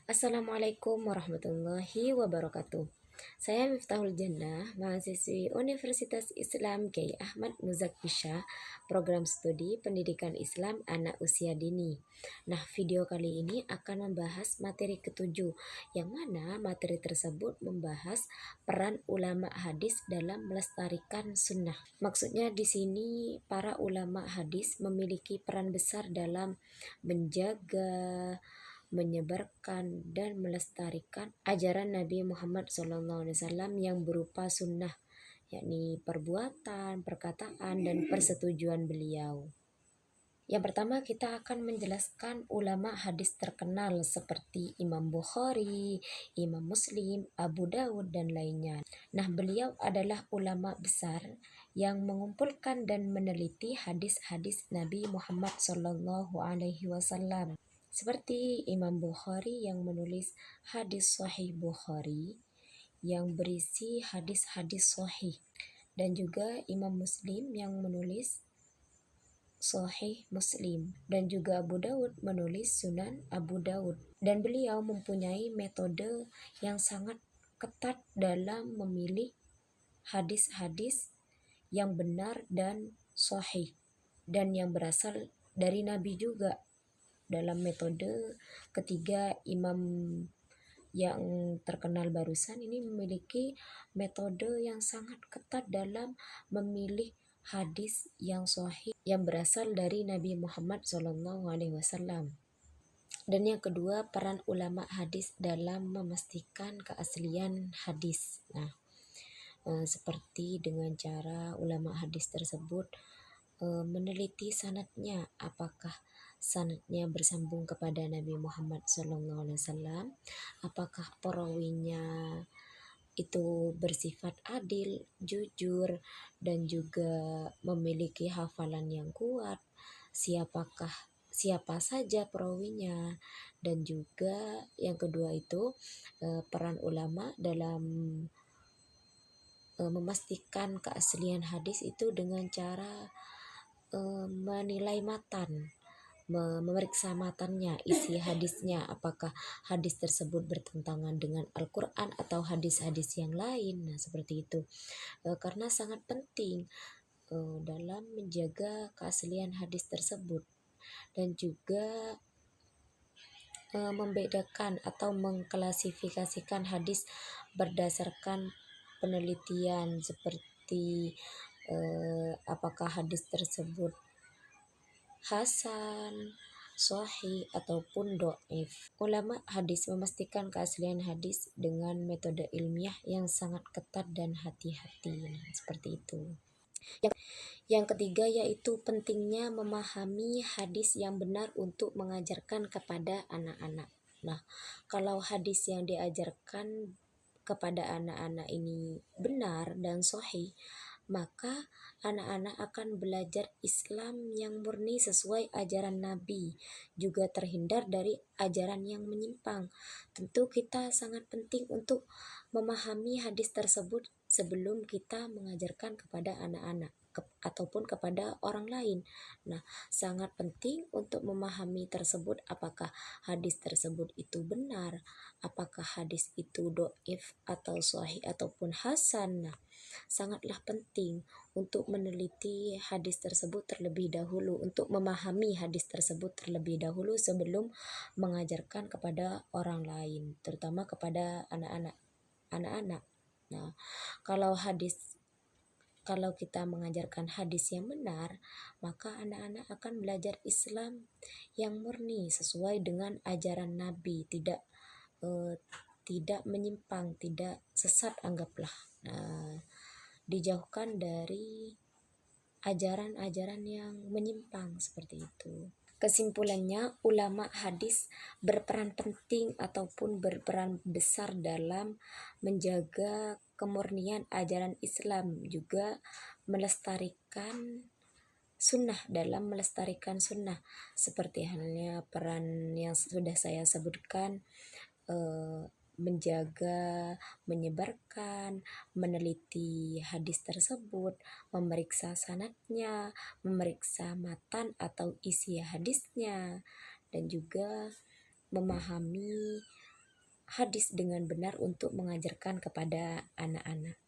Assalamualaikum warahmatullahi wabarakatuh. Saya Miftahul Jannah, mahasiswi Universitas Islam Kiai Ahmad Muzakisha, program studi Pendidikan Islam Anak Usia Dini. Nah, video kali ini akan membahas materi ketujuh, yang mana materi tersebut membahas peran ulama hadis dalam melestarikan sunnah. Maksudnya di sini para ulama hadis memiliki peran besar dalam menjaga, menyebarkan dan melestarikan ajaran Nabi Muhammad SAW yang berupa sunnah, yakni perbuatan, perkataan, dan persetujuan beliau. Yang pertama, kita akan menjelaskan ulama hadis terkenal seperti Imam Bukhari, Imam Muslim, Abu Dawud, dan lainnya. Nah, beliau adalah ulama besar yang mengumpulkan dan meneliti hadis-hadis Nabi Muhammad SAW. Seperti Imam Bukhari yang menulis hadis Sahih Bukhari yang berisi hadis-hadis sahih, dan juga Imam Muslim yang menulis Sahih Muslim, dan juga Abu Dawud menulis Sunan Abu Dawud. Dan beliau mempunyai metode yang sangat ketat dalam memilih hadis-hadis yang benar dan sahih dan yang berasal dari Nabi juga. Dalam metode ketiga, imam yang terkenal barusan ini memiliki metode yang sangat ketat dalam memilih hadis yang sahih yang berasal dari Nabi Muhammad SAW. Dan yang kedua, peran ulama hadis dalam memastikan keaslian hadis. Nah, seperti dengan cara ulama hadis tersebut meneliti sanadnya, apakah sanadnya bersambung kepada Nabi Muhammad SAW, apakah perawinya itu bersifat adil, jujur, dan juga memiliki hafalan yang kuat, siapa saja perawinya. Dan juga yang kedua itu peran ulama dalam memastikan keaslian hadis itu dengan cara menilai matan, memeriksa matannya, isi hadisnya, apakah hadis tersebut bertentangan dengan Al-Quran atau hadis-hadis yang lain. Nah, seperti itu. Karena sangat penting dalam menjaga keaslian hadis tersebut, dan juga membedakan atau mengklasifikasikan hadis berdasarkan penelitian, seperti apakah hadis tersebut hasan, sahih, ataupun do'if. Ulama hadis memastikan keaslian hadis dengan metode ilmiah yang sangat ketat dan hati-hati. Nah, seperti itu. Yang ketiga yaitu pentingnya memahami hadis yang benar untuk mengajarkan kepada anak-anak. Nah, kalau hadis yang diajarkan kepada anak-anak ini benar dan sahih, maka anak-anak akan belajar Islam yang murni sesuai ajaran Nabi, juga terhindar dari ajaran yang menyimpang. Tentu kita sangat penting untuk memahami hadis tersebut sebelum kita mengajarkan kepada anak-anak ataupun kepada orang lain. Nah, sangat penting untuk memahami tersebut, apakah hadis tersebut itu benar, apakah hadis itu do'if atau sahih ataupun hasan. Nah, sangatlah penting untuk meneliti hadis tersebut terlebih dahulu, untuk memahami hadis tersebut terlebih dahulu sebelum mengajarkan kepada orang lain, terutama kepada anak-anak. Nah, kalau kita mengajarkan hadis yang benar, maka anak-anak akan belajar Islam yang murni sesuai dengan ajaran Nabi, tidak menyimpang, tidak sesat anggaplah. Nah, dijauhkan dari ajaran-ajaran yang menyimpang seperti itu. Kesimpulannya, ulama hadis berperan penting ataupun berperan besar dalam menjaga kemurnian ajaran Islam, juga melestarikan sunnah, dalam melestarikan sunnah, seperti halnya peran yang sudah saya sebutkan, menjaga, menyebarkan, meneliti hadis tersebut, memeriksa sanadnya, memeriksa matan atau isi hadisnya, dan juga memahami hadis dengan benar untuk mengajarkan kepada anak-anak.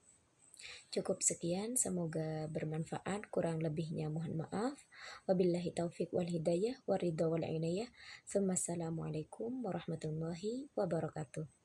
Cukup sekian, semoga bermanfaat. Kurang lebihnya mohon maaf. Wabillahi taufik wal hidayah, waridho wal inayah. Assalamualaikum warahmatullahi wabarakatuh.